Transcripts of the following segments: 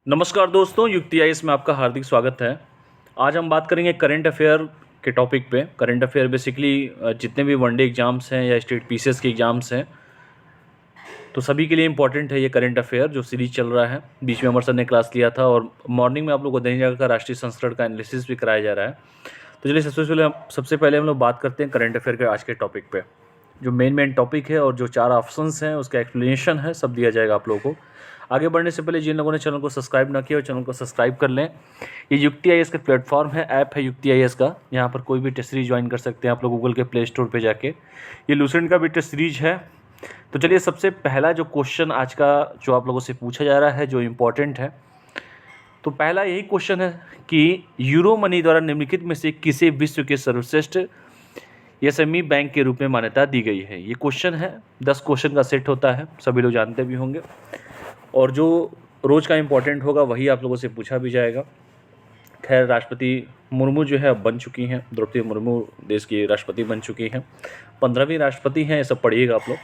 नमस्कार दोस्तों, युक्ति आईएएस में आपका हार्दिक स्वागत है। आज हम बात करेंगे करंट अफेयर के टॉपिक पे। करंट अफेयर बेसिकली जितने भी वनडे एग्जाम्स हैं या स्टेट पीसीएस के एग्जाम्स हैं, तो सभी के लिए इम्पॉर्टेंट है ये करंट अफेयर जो सीरीज चल रहा है। बीच में अमर सर ने क्लास लिया था और मॉर्निंग में आप लोग को दैनिक जागरण का राष्ट्रीय संस्करण का एनालिसिस भी कराया जा रहा है। तो चलिए सबसे पहले हम लोग बात करते हैं करंट अफेयर के आज के टॉपिक पे। जो मेन टॉपिक है और जो 4 ऑप्शंस हैं उसका एक्सप्लेनेशन है, सब दिया जाएगा आप लोगों को। आगे बढ़ने से पहले जिन लोगों ने चैनल को सब्सक्राइब ना किया हो, चैनल को सब्सक्राइब कर लें। ये युक्ति आईएएस का प्लेटफॉर्म है, ऐप है युक्ति आईएएस का। यहाँ पर कोई भी टेस्ट सीरीज ज्वाइन कर सकते हैं आप लोग गूगल के प्ले स्टोर पे जाके। ये लूसेंट का भी टेस्ट सीरीज है। तो चलिए सबसे पहला जो क्वेश्चन आज का जो आप लोगों से पूछा जा रहा है, जो इम्पोर्टेंट है, तो पहला यही क्वेश्चन है कि यूरो मनी द्वारा निम्नलिखित में से किसे विश्व के सर्वश्रेष्ठ एसएमई बैंक के रूप में मान्यता दी गई है। ये क्वेश्चन है, 10 क्वेश्चन का सेट होता है, सभी लोग जानते भी होंगे। और जो रोज़ का इम्पोर्टेंट होगा वही आप लोगों से पूछा भी जाएगा। खैर, राष्ट्रपति मुर्मू जो है अब बन चुकी हैं, द्रौपदी मुर्मू देश की राष्ट्रपति बन चुकी हैं, 15वीं राष्ट्रपति हैं, ये सब पढ़िएगा आप लोग।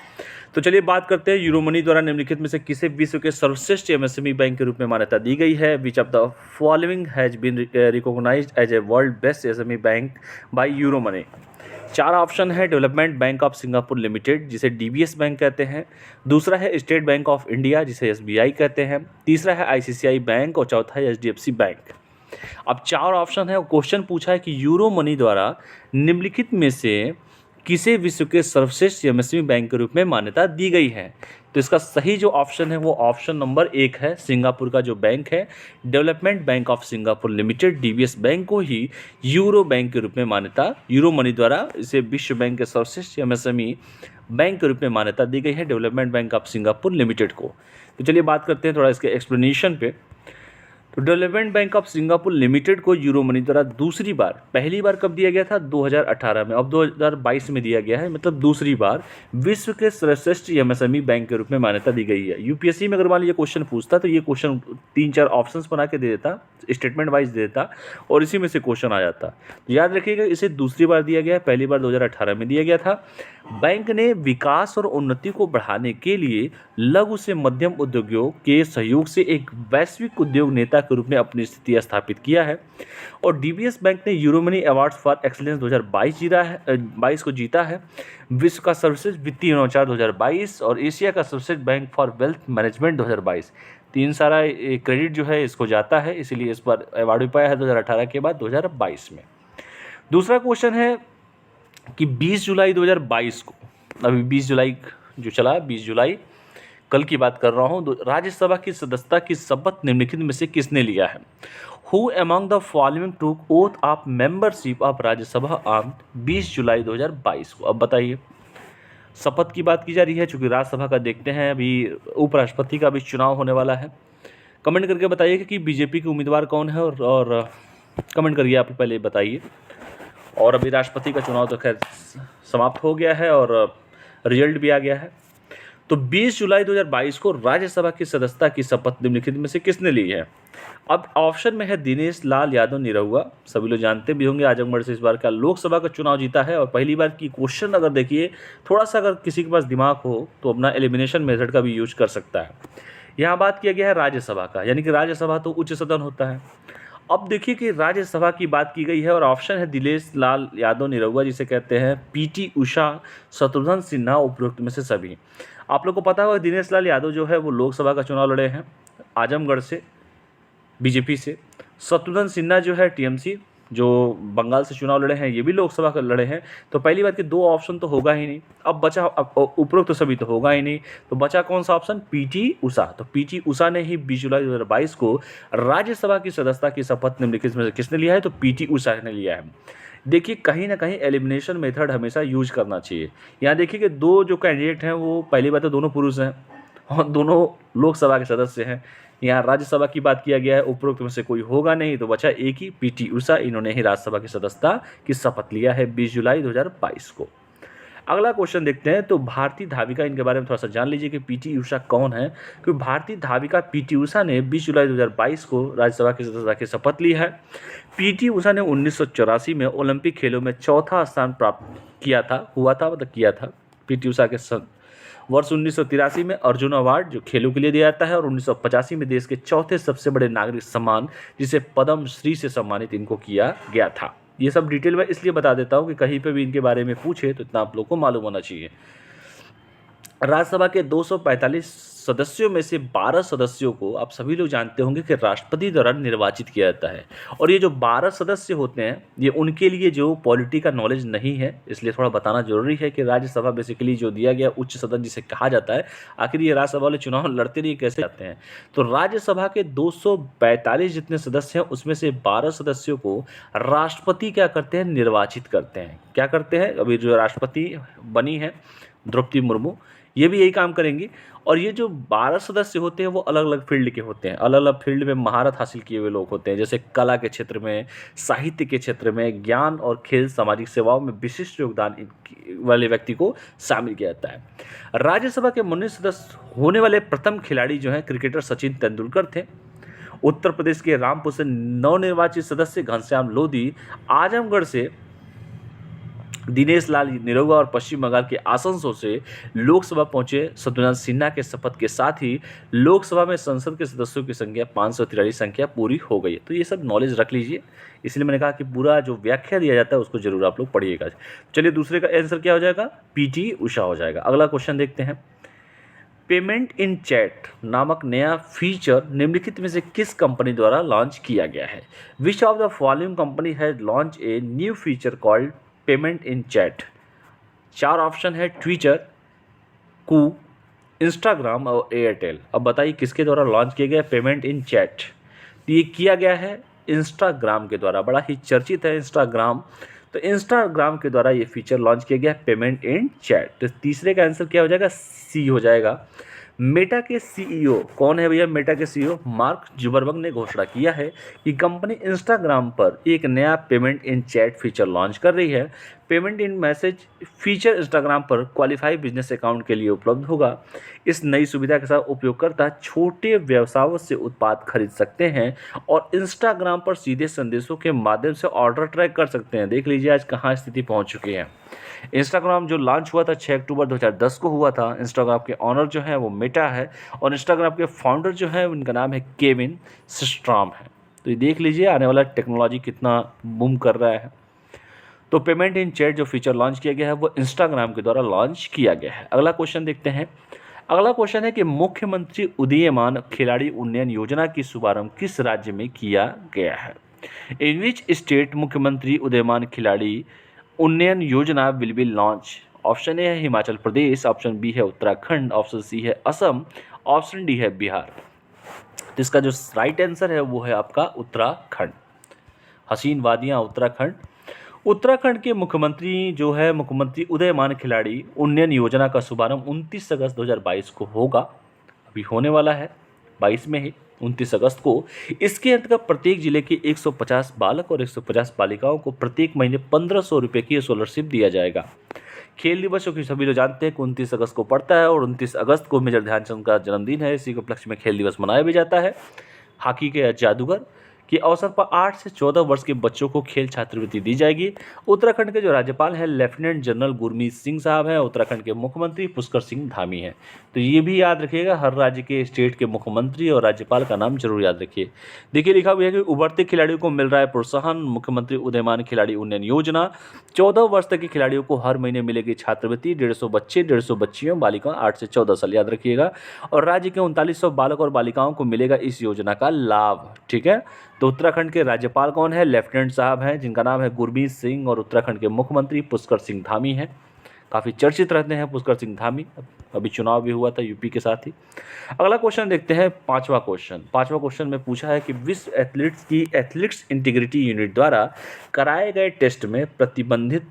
तो चलिए बात करते हैं, यूरो मनी द्वारा निम्नलिखित में से किसे विश्व के सर्वश्रेष्ठ एमएसएमई बैंक के रूप में मान्यता दी गई है। Which of the following has been recognised as a world best SME bank by Euromoney. 4 option है। Development bank of Singapore limited, जिसे डीबीएस बैंक कहते हैं। दूसरा है स्टेट बैंक ऑफ इंडिया, जिसे एसबीआई कहते हैं। तीसरा है आईसीआईसीआई बैंक और चौथा है एचडीएफसी बैंक। अब 4 ऑप्शन है और क्वेश्चन पूछा है कि यूरो मनी द्वारा निम्नलिखित में से किसे विश्व के सर्वश्रेष्ठ एमएसएमई बैंक के रूप में मान्यता दी गई है। तो इसका सही जो ऑप्शन है वो ऑप्शन नंबर 1 है। सिंगापुर का जो बैंक है development bank of Singapore limited, DBS bank को ही यूरो बैंक के रूप में मान्यता, यूरो मनी द्वारा इसे विश्व बैंक के सर्वश्रेष्ठ एमएसएमई बैंक के रूप में मान्यता दी गई है, development bank of Singapore limited को। तो चलिए बात करते हैं थोड़ा इसके एक्सप्लेनेशन पे। तो development bank of Singapore limited को यूरो मनी द्वारा दूसरी बार, पहली बार कब दिया गया था 2018 में, अब 2022 में दिया गया है, मतलब दूसरी बार विश्व के सर्वश्रेष्ठ एमएसएमई बैंक के रूप में मान्यता दी गई है। यूपीएससी में अगर मान लीजिए क्वेश्चन पूछता तो ये क्वेश्चन 3-4 ऑप्शंस बना के दे देता, स्टेटमेंट वाइज दे देता और इसी में से क्वेश्चन आ जाता। तो याद रखिएगा, इसे दूसरी बार दिया गया है, पहली बार 2018 में दिया गया था। बैंक ने विकास और उन्नति को बढ़ाने के लिए लघु से मध्यम उद्योगों के सहयोग से एक वैश्विक उद्योग नेता के रूप में अपनी स्थिति स्थापित किया है। और डीबीएस बैंक ने euro money awards for excellence 2022 को जीता है। विश्व का सर्वश्रेष्ठ वित्तीय नवाचार 2022 और एशिया का सर्वश्रेष्ठ बैंक फॉर वेल्थ मैनेजमेंट 2022, 3 सारा क्रेडिट जो है इसको जाता है, इसीलिए इस पर अवार्ड भी पाया है 2018 के बाद 2022 में। दूसरा क्वेश्चन है कि 20 जुलाई 2022 को, अभी 20 जुलाई जो चला, 20 जुलाई कल की बात कर रहा हूँ, राज्यसभा की सदस्यता की शपथ निम्नलिखित में से किसने लिया है। हु अमंग द फॉलोइंग टूक oath of membership of Rajya Sabha on 20 जुलाई 2022 को। अब बताइए, शपथ की बात की जा रही है, चूंकि राज्यसभा का देखते हैं, अभी उपराष्ट्रपति का भी चुनाव होने वाला है। कमेंट करके बताइए कि बीजेपी के उम्मीदवार कौन है और कमेंट करिए, आप पहले बताइए। और अभी राष्ट्रपति का चुनाव तो खैर समाप्त हो गया है और रिजल्ट भी आ गया है। तो 20 जुलाई 2022 को राज्यसभा की सदस्यता की शपथ निम्नलिखित में से किसने ली है। अब ऑप्शन में है दिनेश लाल यादव निरहुआ, सभी लोग जानते भी होंगे, आजमगढ़ से इस बार का लोकसभा का चुनाव जीता है और पहली बार की क्वेश्चन अगर देखिए, थोड़ा सा अगर किसी के पास दिमाग हो तो अपना एलिमिनेशन मेथड का भी यूज कर सकता है। यहाँ बात किया गया है राज्यसभा का, यानी कि राज्यसभा तो उच्च सदन होता है। अब देखिए कि राज्यसभा की बात की गई है और ऑप्शन है दिनेश लाल यादव निरहुआ, जिसे कहते हैं पीटी उषा, शत्रुघ्न सिन्हा, उपरोक्त में से सभी। आप लोग को पता होगा दिनेश लाल यादव जो है वो लोकसभा का चुनाव लड़े हैं आजमगढ़ से, बीजेपी से। शत्रुघ्न सिन्हा जो है टीएमसी, जो बंगाल से चुनाव लड़े हैं, ये भी लोकसभा का लड़े हैं। तो पहली बात कि 2 ऑप्शन तो होगा ही नहीं। अब बचा, अब उपरोक्त तो सभी तो होगा ही नहीं, तो बचा कौन सा ऑप्शन, पीटी उषा। तो पीटी उषा ने ही 20 जुलाई 2022 को राज्यसभा की सदस्यता की शपथ निम्नलिखित में से किसने लिया है, तो पीटी उषा ने लिया है। देखिए कहीं ना कहीं एलिमिनेशन मेथड हमेशा यूज करना चाहिए। यहाँ देखिए कि 2 जो कैंडिडेट हैं वो पहली बात तो दोनों पुरुष हैं और दोनों लोकसभा के सदस्य हैं। यहाँ राज्यसभा की बात किया गया है, उपरोक्त में से कोई होगा नहीं, तो बचा एक ही, पीटी उषा। इन्होंने ही राज्यसभा की सदस्यता की शपथ लिया है 20 जुलाई 2022 को। अगला क्वेश्चन देखते हैं। तो भारतीय धाविका, इनके बारे में थोड़ा सा जान लीजिए कि पीटी उषा कौन है। क्योंकि भारतीय धाविका पीटी उषा ने 20 जुलाई 2022 को राज्यसभा की सदस्यता की शपथ ली है। पीटी उषा ने 1984 में ओलंपिक खेलों में 4था स्थान प्राप्त किया था, हुआ था मतलब किया था पीटी उषा के वर्ष 1983 में अर्जुन अवार्ड जो खेलों के लिए दिया जाता है, और 1985 में देश के चौथे सबसे बड़े नागरिक सम्मान जिसे पद्म श्री से सम्मानित इनको किया गया था। ये सब डिटेल में इसलिए बता देता हूँ कि कहीं पे भी इनके बारे में पूछे तो इतना आप लोग को मालूम होना चाहिए। राज्यसभा के 245 सदस्यों में से 12 सदस्यों को आप सभी लोग जानते होंगे कि राष्ट्रपति द्वारा निर्वाचित किया जाता है। और ये जो 12 सदस्य होते हैं ये उनके लिए जो पॉलिटी का नॉलेज नहीं है, इसलिए थोड़ा बताना जरूरी है कि राज्यसभा बेसिकली जो दिया गया उच्च सदन जिसे कहा जाता है, आखिर ये राज्यसभा वाले चुनाव लड़ते नहीं कैसे जाते हैं। तो राज्यसभा के 245 जितने सदस्य हैं उसमें से 12 सदस्यों को राष्ट्रपति क्या करते हैं, निर्वाचित करते हैं। क्या करते हैं, अभी जो राष्ट्रपति बनी है द्रौपदी मुर्मू, ये भी यही काम करेंगी। और ये जो 12 सदस्य होते हैं वो अलग अलग फील्ड के होते हैं, अलग अलग फील्ड में महारत हासिल किए हुए लोग होते हैं, जैसे कला के क्षेत्र में, साहित्य के क्षेत्र में, ज्ञान और खेल, सामाजिक सेवाओं में विशिष्ट योगदान वाले व्यक्ति को शामिल किया जाता है। राज्यसभा के 19 सदस्य होने वाले प्रथम खिलाड़ी जो हैं क्रिकेटर सचिन तेंदुलकर थे। उत्तर प्रदेश के रामपुर से नवनिर्वाचित सदस्य घनश्याम लोधी, आजमगढ़ से दिनेश लाल निरहुआ और पश्चिम बंगाल के आसनसोल से लोकसभा पहुंचे शत्रुघ्न सिन्हा के शपथ के साथ ही लोकसभा में संसद के सदस्यों की संख्या 543 संख्या पूरी हो गई है। तो ये सब नॉलेज रख लीजिए, इसलिए मैंने कहा कि पूरा जो व्याख्या दिया जाता है उसको जरूर आप लोग पढ़िएगा। चलिए दूसरे का आंसर क्या हो जाएगा, पीटी उषा हो जाएगा। अगला क्वेश्चन देखते हैं। पेमेंट इन चैट नामक नया फीचर निम्नलिखित में से किस कंपनी द्वारा लॉन्च किया गया है? Which of the following company has launch a new feature called payment in chat? 4 option है, ट्विटर, कू, इंस्टाग्राम और एयरटेल। अब बताइए किसके द्वारा लॉन्च किया गया पेमेंट इन चैट? तो ये किया गया है इंस्टाग्राम के द्वारा, बड़ा ही चर्चित है इंस्टाग्राम। तो इंस्टाग्राम के द्वारा ये फीचर लॉन्च किया गया पेमेंट इन चैट। तो तीसरे का आंसर क्या हो जाएगा, सी हो जाएगा। मेटा के सीईओ कौन है भैया? मेटा के सीईओ मार्क जुकरबर्ग ने घोषणा किया है कि कंपनी इंस्टाग्राम पर एक नया payment in chat feature launch कर रही है। Payment in message feature Instagram पर क्वालिफाई बिजनेस अकाउंट के लिए उपलब्ध होगा। इस नई सुविधा के साथ उपयोगकर्ता छोटे व्यवसायों से उत्पाद खरीद सकते हैं और इंस्टाग्राम पर सीधे संदेशों के माध्यम से ऑर्डर ट्रैक कर सकते हैं। देख लीजिए आज कहाँ स्थिति पहुँच चुकी है। इंस्टाग्राम जो लॉन्च हुआ था 6 अक्टूबर 2010 को हुआ था। इंस्टाग्राम के ऑनर जो है वो मेटा है और इंस्टाग्राम के फाउंडर जो है उनका नाम है केविन सिस्ट्राम है। तो ये देख लीजिए आने वाला टेक्नोलॉजी कितना बूम कर रहा है। तो पेमेंट इन चैट जो फीचर लॉन्च किया गया है वो इंस्टाग्राम के द्वारा लॉन्च किया गया है। अगला क्वेश्चन देखते हैं। अगला क्वेश्चन है कि मुख्यमंत्री उदीयमान खिलाड़ी उन्नयन योजना की शुभारंभ किस राज्य में किया गया है? इन विच स्टेट मुख्यमंत्री उदीयमान खिलाड़ी उन्नयन योजना will be launch? Option A है हिमाचल प्रदेश, ऑप्शन बी है उत्तराखंड, ऑप्शन सी है असम, ऑप्शन डी है बिहार। तो इसका जो राइट आंसर है वो है आपका उत्तराखंड। हसीन वादियाँ उत्तराखंड। उत्तराखंड के मुख्यमंत्री जो है मुख्यमंत्री उदीयमान खिलाड़ी उन्नयन योजना का शुभारंभ 29 अगस्त 2022 को होगा। अभी होने वाला है 22 में ही 29 अगस्त को। इसके अंतर्गत प्रत्येक जिले के 150 बालक और 150 बालिकाओं को प्रत्येक महीने 1500 रुपये की स्कॉलरशिप दिया जाएगा। खेल दिवसों की सभी लोग जानते हैं कि 29 अगस्त को पड़ता है और 29 अगस्त को मेजर ध्यानचंद का जन्मदिन है। इसी के उपलक्ष्य में खेल दिवस मनाया भी जाता है। हॉकी के जादूगर के अवसर पर 8 से 14 वर्ष के बच्चों को खेल छात्रवृत्ति दी जाएगी। उत्तराखंड के जो राज्यपाल हैं लेफ्टिनेंट जनरल गुरमीत सिंह साहब हैं। उत्तराखंड के मुख्यमंत्री पुष्कर सिंह धामी हैं। तो ये भी याद रखिएगा, हर राज्य के स्टेट के मुख्यमंत्री और राज्यपाल का नाम जरूर याद रखिए। देखिए लिखा हुआ है कि उभरते खिलाड़ियों को मिल रहा है प्रोत्साहन। मुख्यमंत्री उदीयमान खिलाड़ी उन्नयन योजना 14 वर्ष तक के खिलाड़ियों को हर महीने मिलेगी छात्रवृत्ति। 150 बच्चे, 150 बच्चियों, बालिकाओं 8 से 14 साल, याद रखिएगा। और राज्य के 3900 बालक और बालिकाओं को मिलेगा इस योजना का लाभ। ठीक है, तो उत्तराखंड के राज्यपाल कौन है? लेफ्टिनेंट साहब हैं जिनका नाम है गुरमीत सिंह, और उत्तराखंड के मुख्यमंत्री पुष्कर सिंह धामी हैं। काफ़ी चर्चित रहते हैं पुष्कर सिंह धामी। अभी चुनाव भी हुआ था यूपी के साथ ही। अगला क्वेश्चन देखते हैं, पांचवा क्वेश्चन में पूछा है कि विश्व एथलीट्स की एथलीट्स इंटीग्रिटी यूनिट द्वारा कराए गए टेस्ट में प्रतिबंधित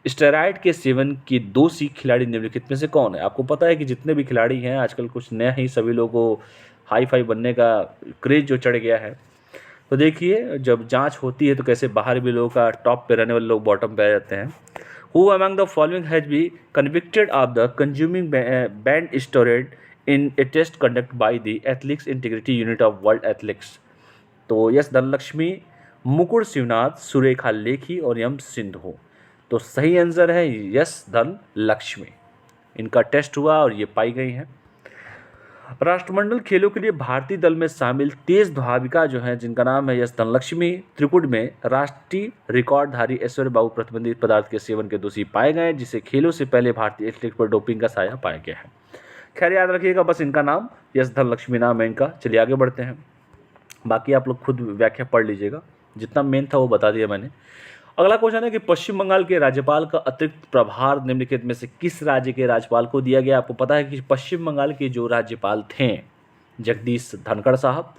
स्टेरॉयड के सेवन के दोषी खिलाड़ी निम्नलिखित में से कौन है? आपको पता है कि जितने भी खिलाड़ी हैं आजकल कुछ नया ही सभी लोगों को हाई फाई बनने का क्रेज जो चढ़ गया है। तो देखिए जब जांच होती है तो कैसे बाहर भी लोगों का टॉप पे रहने वाले लोग बॉटम पे आ जाते हैं। Who among the following has been convicted of the consuming banned steroid in a test conducted by the Athletics Integrity Unit of World Athletics? तो यस धनलक्ष्मी, मुकुल शिवनाथ, सुरेखा लेखी और यम सिंधु। तो सही आंसर है यस धनलक्ष्मी। इनका टेस्ट हुआ और ये पाई गई हैं। राष्ट्रमंडल खेलों के लिए भारतीय दल में शामिल तेज धाविका जो हैं, जिनका नाम है यश धनलक्ष्मी, त्रिकुट में राष्ट्रीय रिकॉर्डधारी ऐश्वर्य बाबू प्रतिबंधित पदार्थ के सेवन के दोषी पाए गए, जिसे खेलों से पहले भारतीय एथलीट पर डोपिंग का साया पाया गया है। खैर याद रखिएगा, बस इनका नाम यश धनलक्ष्मी नाम है इनका। चलिए आगे बढ़ते हैं, बाकी आप लोग खुद व्याख्या पढ़ लीजिएगा, जितना मेन था वो बता दिया मैंने। अगला क्वेश्चन है कि पश्चिम बंगाल के राज्यपाल का अतिरिक्त प्रभार निम्नलिखित में से किस राज्य के राज्यपाल को दिया गया। आपको पता है कि पश्चिम बंगाल के जो राज्यपाल थे जगदीश धनखड़ साहब,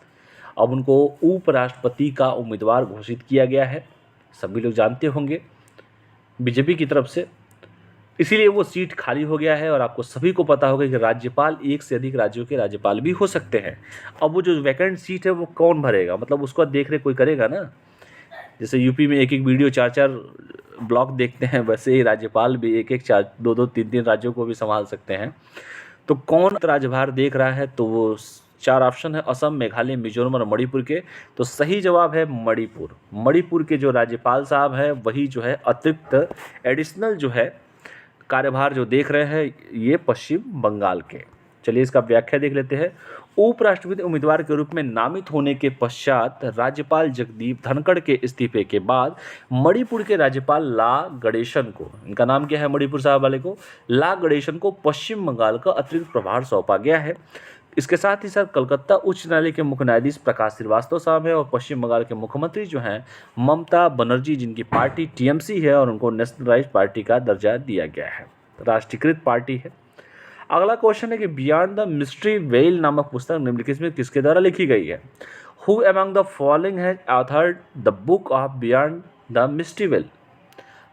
अब उनको उपराष्ट्रपति का उम्मीदवार घोषित किया गया है, सभी लोग जानते होंगे, बीजेपी की तरफ से, इसीलिए वो सीट खाली हो गया है। और आपको सभी को पता होगा कि राज्यपाल एक से अधिक राज्यों के राज्यपाल भी हो सकते हैं। अब वो जो वैकेंट सीट है वो कौन भरेगा, मतलब उसका देख रेख कोई करेगा ना। जैसे यूपी में एक एक वीडियो 4-4 ब्लॉक देखते हैं, वैसे ही राज्यपाल भी एक एक 4 2-2 3-3 राज्यों को भी संभाल सकते हैं। तो कौन राज्यभार देख रहा है, तो वो 4 ऑप्शन है, असम, मेघालय, मिजोरम और मणिपुर के। तो सही जवाब है मणिपुर। मणिपुर के जो राज्यपाल साहब हैं वही जो है अतिरिक्त एडिशनल जो है कार्यभार जो देख रहे हैं, ये पश्चिम बंगाल के। चलिए इसका व्याख्या देख लेते हैं। उपराष्ट्रपति उम्मीदवार के रूप में नामित होने के पश्चात राज्यपाल जगदीप धनखड़ के इस्तीफे के बाद मणिपुर के राज्यपाल ला गणेशन को, इनका नाम क्या है मणिपुर साहब वाले को, ला गणेशन को पश्चिम बंगाल का अतिरिक्त प्रभार सौंपा गया है। इसके साथ ही साथ कलकत्ता उच्च न्यायालय के मुख्य न्यायाधीश प्रकाश श्रीवास्तव साहब है और पश्चिम बंगाल के मुख्यमंत्री जो हैं ममता बनर्जी, जिनकी पार्टी टीएमसी है और उनको नेशनलाइज्ड पार्टी का दर्जा दिया गया है, राष्ट्रीयकृत पार्टी है। अगला क्वेश्चन है कि बियॉन्ड द मिस्ट्री वेल नामक पुस्तक निम्नलिखित में किसके द्वारा लिखी गई है। Who among the following has authored the book of beyond the mystery well.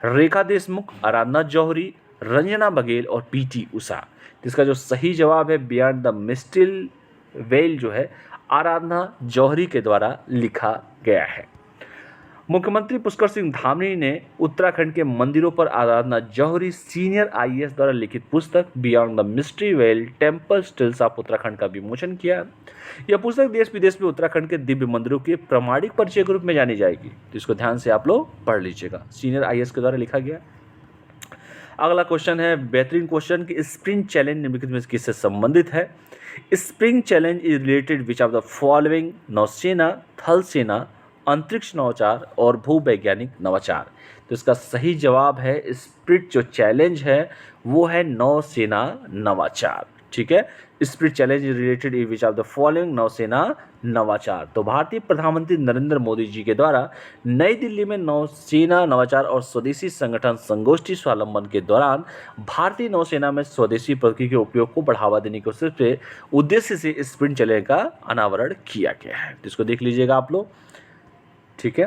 Rekha Deshmukh, Aradhana Johri, Ranjana Baghel और पीटी उषा। इसका जो सही जवाब है बियॉन्ड द मिस्ट्री वेल जो है आराधना जौहरी के द्वारा लिखा गया है। मुख्यमंत्री पुष्कर सिंह धामी ने उत्तराखंड के मंदिरों पर आराधना जौहरी सीनियर आईएएस द्वारा लिखित पुस्तक beyond the mystery well temple stills of Uttarakhand का विमोचन किया। यह पुस्तक देश विदेश में उत्तराखंड के दिव्य मंदिरों के प्रामाणिक परिचय के रूप में जानी जाएगी, तो इसको ध्यान से आप लोग पढ़ लीजिएगा, सीनियर आईएएस के द्वारा लिखा गया। अगला क्वेश्चन है बेहतरीन क्वेश्चन कि स्प्रिंग चैलेंज निम्नलिखित में किससे संबंधित है। Spring challenge is related which of the following नौसेना, थल सेना, अंतरिक्ष नवाचार और भूवैज्ञानिक नवाचार। तो इसका सही जवाब है स्प्रिट जो चैलेंज है वो है नौसेना नवाचार। ठीक है, spirit challenge related which of the following नौसेना नवाचार। तो भारतीय प्रधानमंत्री नरेंद्र मोदी जी के द्वारा नई दिल्ली में नौसेना नवाचार और स्वदेशी संगठन संगोष्ठी स्वावलंबन के दौरान भारतीय नौसेना में स्वदेशी प्रौद्योगिकी के उपयोग को बढ़ावा देने के उद्देश्य से स्प्रिट चैलेंज का अनावरण किया गया है। तो इसको देख लीजिएगा आप लोग। ठीक है,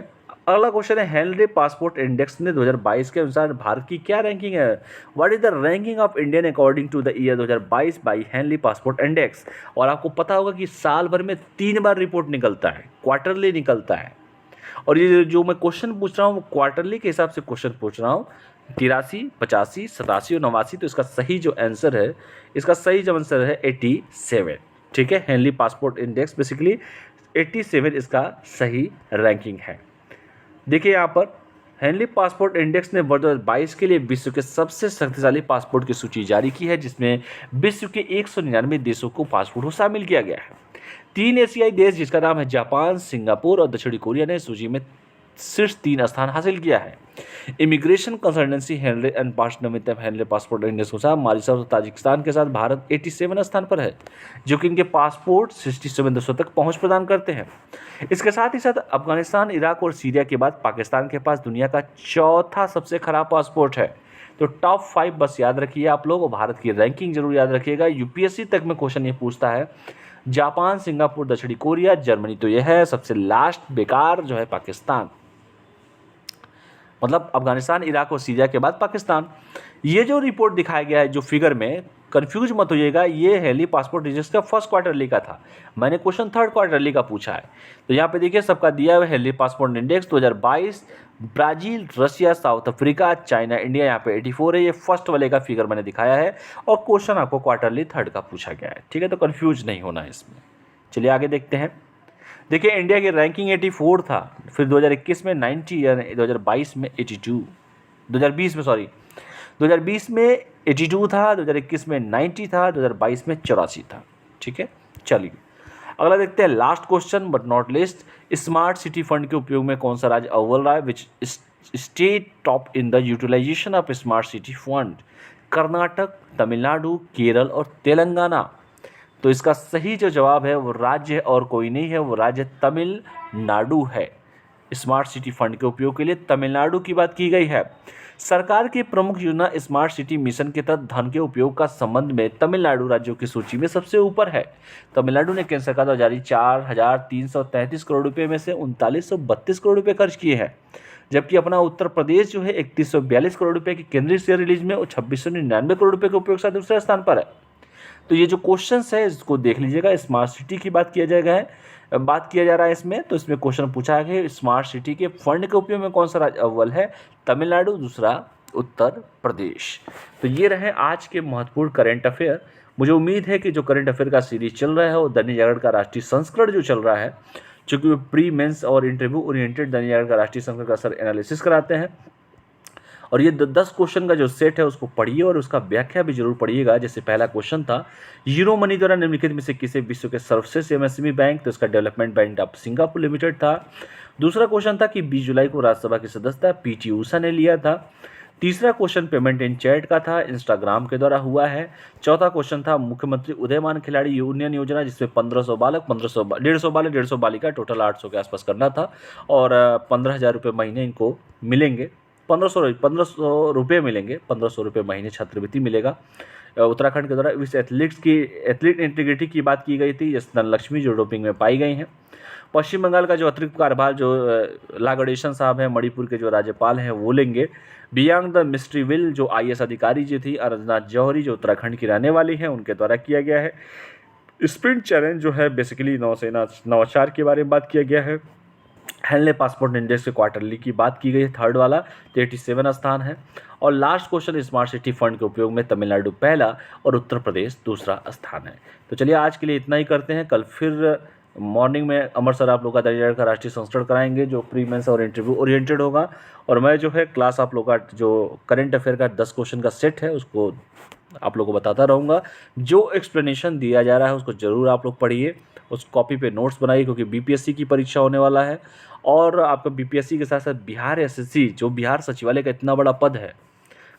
अगला क्वेश्चन है हेनरी पासपोर्ट इंडेक्स ने 2022 के अनुसार भारत की क्या रैंकिंग है। What is the ranking of Indian according to the year 2022 by Henry passport index. और आपको पता होगा कि साल भर में 3 बार रिपोर्ट निकलता है, क्वार्टरली निकलता है। और ये जो मैं क्वेश्चन पूछ रहा हूँ वो क्वार्टरली के हिसाब से क्वेश्चन पूछ रहा हूँ, 83, 85, 87 और 89। तो इसका सही जो आंसर है, इसका सही जो आंसर है 87। ठीक है, हेनरी पासपोर्ट इंडेक्स बेसिकली 87 इसका सही रैंकिंग है। देखिए यहाँ पर हेनरी पासपोर्ट इंडेक्स ने वर्ष 2022 के लिए विश्व के सबसे शक्तिशाली पासपोर्ट की सूची जारी की है, जिसमें विश्व के 199 देशों को पासपोर्ट को शामिल किया गया है। 3 एशियाई देश जिसका नाम है जापान, सिंगापुर और दक्षिणी कोरिया ने सूची में शीर्ष 3 स्थान हासिल किया है। Immigration consultancy Henry and passport Henry passport index के साथ मॉरिशस और ताजिकिस्तान के साथ भारत 87 स्थान पर है, जो कि इनके पासपोर्ट 67 देशों तक पहुंच प्रदान करते हैं। इसके साथ ही साथ अफगानिस्तान, इराक और सीरिया के बाद पाकिस्तान के पास दुनिया का 4था सबसे खराब पासपोर्ट है। तो टॉप 5 बस याद रखिए आप लोग, भारत की रैंकिंग जरूर याद रखिएगा। यूपीएससी तक में क्वेश्चन ये पूछता है, जापान, सिंगापुर, दक्षिणी कोरिया, जर्मनी तो यह है, सबसे लास्ट बेकार जो है पाकिस्तान, मतलब अफगानिस्तान, इराक और सीरिया के बाद पाकिस्तान। ये जो रिपोर्ट दिखाया गया है जो फिगर में, कंफ्यूज मत होइएगा, ये हेनरी पासपोर्ट इंडेक्स का फर्स्ट क्वार्टरली का था, मैंने क्वेश्चन थर्ड क्वार्टरली का पूछा है। तो यहाँ पे देखिए सबका दिया हुआ है Henry passport index 2022, Brazil, Russia, south Africa, China, India यहाँ पे 84 है। ये फर्स्ट वाले का फिगर मैंने दिखाया है और क्वेश्चन आपको क्वार्टरली थर्ड का पूछा गया है। ठीक है, तो कन्फ्यूज नहीं होना है इसमें। चलिए आगे देखते हैं। देखिए इंडिया की रैंकिंग 84 था, फिर 2021 में 90, 2022 में 82, 2020 में 82 था, 2021 में 90 था, 2022 में 84 था। ठीक है, चलिए अगला देखते हैं last question but not list. Smart city fund के उपयोग में कौन सा राज्य अव्वल रहा है? Which state top in the utilization of smart city fund? Karnataka, Tamil Nadu, Kerala और तेलंगाना। तो इसका सही जो जवाब है वो राज्य और कोई नहीं है, वो राज्य तमिलनाडु है। स्मार्ट सिटी फंड के उपयोग के लिए तमिलनाडु की बात की गई है। सरकार की प्रमुख योजना स्मार्ट सिटी मिशन के तहत धन के उपयोग का संबंध में तमिलनाडु राज्यों की सूची में सबसे ऊपर है। तमिलनाडु ने केंद्र सरकार द्वारा जारी 4,333 करोड़ रुपए में से 3,932 करोड़ रुपए खर्च किए हैं, जबकि अपना उत्तर प्रदेश जो है 3,142 करोड़ रुपए की केंद्रीय शेयर रिलीज में 2,699 करोड़ रुपए के उपयोग से दूसरे स्थान पर है। तो ये जो क्वेश्चंस है इसको देख लीजिएगा। स्मार्ट सिटी की बात किया जा रहा है इसमें। तो इसमें क्वेश्चन पूछा है कि स्मार्ट सिटी के फंड के उपयोग में कौन सा राज्य अव्वल है? तमिलनाडु, दूसरा उत्तर प्रदेश। तो ये रहे आज के महत्वपूर्ण करंट अफेयर। मुझे उम्मीद है कि जो करंट अफेयर का सीरीज चल रहा है वो दैनिक जागरण का राष्ट्रीय संस्करण जो चल रहा है, चूँकि वो प्री मेंस और इंटरव्यू ओरिएंटेड दैनिक जागरण का राष्ट्रीय संस्करण का सर एनालिसिस कराते हैं, और ये 10 क्वेश्चन का जो सेट है उसको पढ़िए और उसका व्याख्या भी जरूर पढ़िएगा। जैसे पहला क्वेश्चन था, यूरो मनी द्वारा निम्नलिखित में से किसे विश्व के सर्वश्रेष्ठ एमएसएमई बैंक? तो इसका development bank of Singapore limited था। दूसरा क्वेश्चन था कि 20 जुलाई को राज्यसभा की सदस्यता पीटी ऊषा ने लिया था। तीसरा क्वेश्चन पेमेंट इन चैट का था, इंस्टाग्राम के द्वारा हुआ है। चौथा क्वेश्चन था मुख्यमंत्री उदयमान खिलाड़ी यूनियन योजना, जिसमें 1500 बालक, 150 बालिका, टोटल 800 के आसपास करना था, और 15,000 रुपये महीने इनको मिलेंगे। 1500 रुपये मिलेंगे, 1500 रुपये महीने छात्रवृत्ति मिलेगा। उत्तराखंड के द्वारा इस एथलीट इंटीग्रिटी की बात की गई थी, जिस धनलक्ष्मी जो डोपिंग में पाई गई हैं। पश्चिम बंगाल का जो अतिरिक्त कार्यभार जो ला गणेशन साहब हैं, मणिपुर के जो राज्यपाल हैं, वो लेंगे। बियॉन्ड द मिस्ट्री विल जो IAS अधिकारी जी थी, अरजना जौहरी जो उत्तराखंड की रहने वाली हैं, उनके द्वारा किया गया है। स्प्रिंट चैलेंज जो है बेसिकली नौसेना नवाचार के बारे में बात किया गया है। हेनले पासपोर्ट इंडेक्स के क्वार्टरली की बात की गई है, थर्ड वाला, 87 स्थान है। और last question smart city fund के उपयोग में तमिलनाडु पहला और उत्तर प्रदेश दूसरा स्थान है। तो चलिए आज के लिए इतना ही करते हैं। कल फिर मॉर्निंग में अमर सर आप लोग का दैनिक जागरण का राष्ट्रीय संस्करण कराएंगे जो प्री मेंस और इंटरव्यू ओरिएंटेड होगा, और मैं जो है क्लास आप लोग का जो करंट अफेयर का 10 क्वेश्चन का सेट है उसको आप लोगों को बताता रहूँगा। जो एक्सप्लेनेशन दिया जा रहा है उसको ज़रूर आप लोग पढ़िए, उस कॉपी पे नोट्स बनाइए, क्योंकि बीपीएससी की परीक्षा होने वाला है। और आपका बीपीएससी के साथ साथ बिहार एसएससी जो बिहार सचिवालय का इतना बड़ा पद है,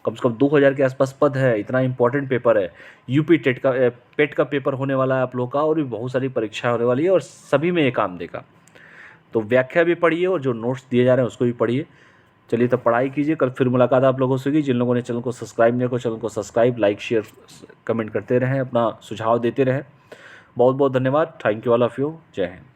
कम से कम 2000 के आसपास पद है, इतना इंपॉर्टेंट पेपर है। यूपी पेट का पेपर होने वाला है आप लोग का, और भी बहुत सारी परीक्षाएं होने वाली है, और सभी में ये काम देगा। तो व्याख्या भी पढ़िए और जो नोट्स दिए जा रहे हैं उसको भी पढ़िए। चलिए तो पढ़ाई कीजिए। कल फिर मुलाकात आप लोगों से होगी। जिन लोगों ने चैनल को सब्सक्राइब नहीं किया, चैनल को सब्सक्राइब, लाइक, शेयर, कमेंट करते रहें, अपना सुझाव देते रहें। बहुत बहुत धन्यवाद। Thank you all of you. जय हिंद।